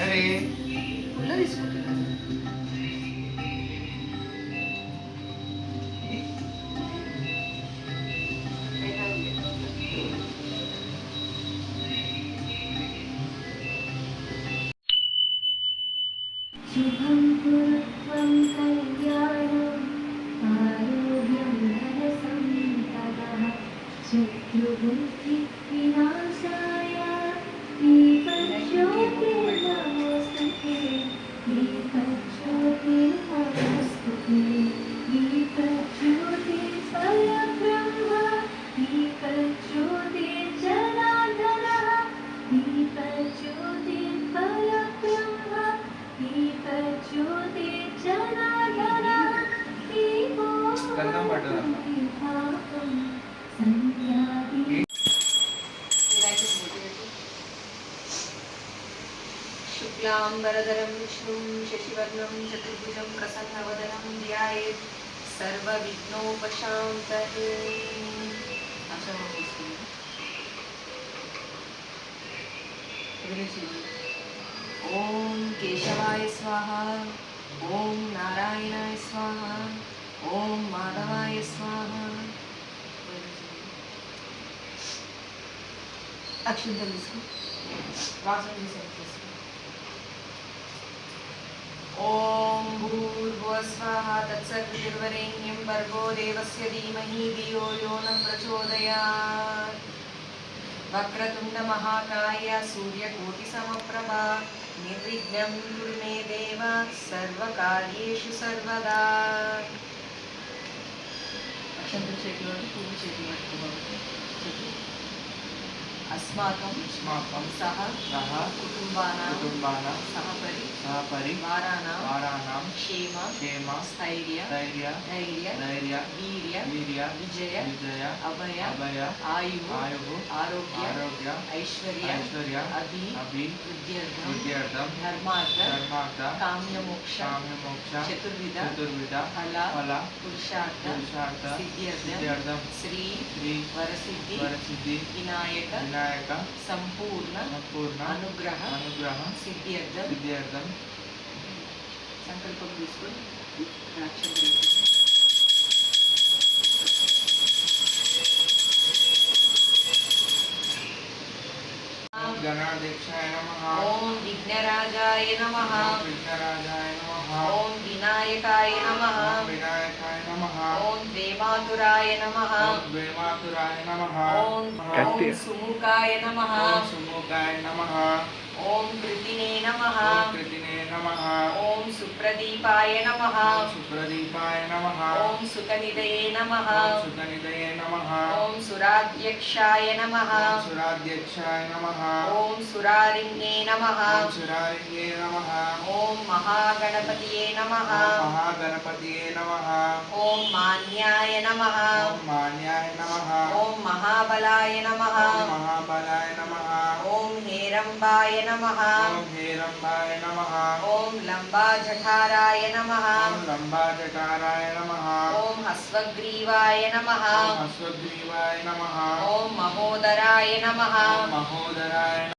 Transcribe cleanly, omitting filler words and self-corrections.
अरे फुलं दिसत शुभं कुरुत्वं कल्याणम् आरोग्यं धनसम्पदः शत्रुबुद्धिविनाशाय दीपज्योतिर्नमोस्तुते दीपज्योतिर्नमोस्तुते दीपज्योतिर्परब्रह्म दीपज्योतिर्जनार्दनः दीपज्योतिर्परब्रह्म दीपज्योतिर्जनार्दनः दीपो दीपाकं संध्यादि शुक्लांबरधरं विष्णुं शशिवर्णं चतुर्भुजं प्रसन्नवदनं ध्यायेत् सर्वविघ्नोपशान्तये। ओम केशवाय स्वाहा, ओम नारायणाय स्वाहा, ओम माधवाय स्वाहा। अक्षंतल इसको वासन ओम भूर्भुवः स्वः तत्सवितुर्वरेण्यं भर्गो देवस्य धीमहि धियो यो न प्रचोदयात्। वक्रतुंड महाकाय सूर्यकोटिसमप्रभा निर्विघ्नं कुरु मे देव सर्वकार्येषु सर्वदा। अस्माकं अस्माकं सह सह कुटुम्बानां कुटुम्बानां सह परिवाराणां वाराणां क्षेम क्षेम स्थैर्य धैर्य धैर्य धैर्य वीर्य वीर्य विजय विजय अभय अभय आयुः आयुः आरोग्य आरोग्य ऐश्वर्य ऐश्वर्य अभिवृद्ध्यर्थं विद्यार्थं धर्मार्थ धर्मार्थ काम्यमोक्ष काम्यमोक्ष चतुर्विध चतुर्विध फल पुरुषार्थ पुरुषार्थ सिद्ध्यर्थं सिद्ध्यर्थं श्री श्री वरसिद्धि वरसिद्धि विनायक विनायक संपूर्ण संपूर्ण अनुग्रह अनुग्रह सिद्ध्यर्थं सिद्ध्यर्थं సంకల్పం తీసుకొని అక్షరం వేసుకోండి. ओम गणाध्यक्षाय नमः ఓం విఘ్నరాజాయ నమః ओम विघ्नराजाय नमः ఓం వినాయకాయ నమః ओम विनायकाय नमः ఓం ద్వేమాతురాయ నమః ओम द्वैमातुराय नमः ఓం ఓం సుముఖాయ నమః ओम सुमुखाय नमः ఓం కృతినే నమః ओम कृतिने नमः ఓం సుప్రదీపాయ నమః ओम सुप्रदीपाय नमः ఓం సుఖనిదయే నమః ओम सुतनिधये नमः ఓం సురాధ్యక్షాయ నమః ओम सुराध्यक्षाय नमः ఓం సురారిణ్యే నమః ओम सुरारिण्ये नमः ఓం మహాగణపతియే నమః ओम महागणपतिये नमः ఓం మాన్యాయ నమః ओम मान्याय नमः ఓం మహాబలాయ నమః ओम महाबलाय नमः ఓం హేరంబాయ నమః ओम हेरम्बाय नमः ఓం లంబాజఠారాయ నమః ओम लम्बाजटाराय नमः ఓం హస్వగ్రీవాయ నమః ओम अश्वग्रीवाय नमः ఓం మహోదరాయ నమః ओम महोदराय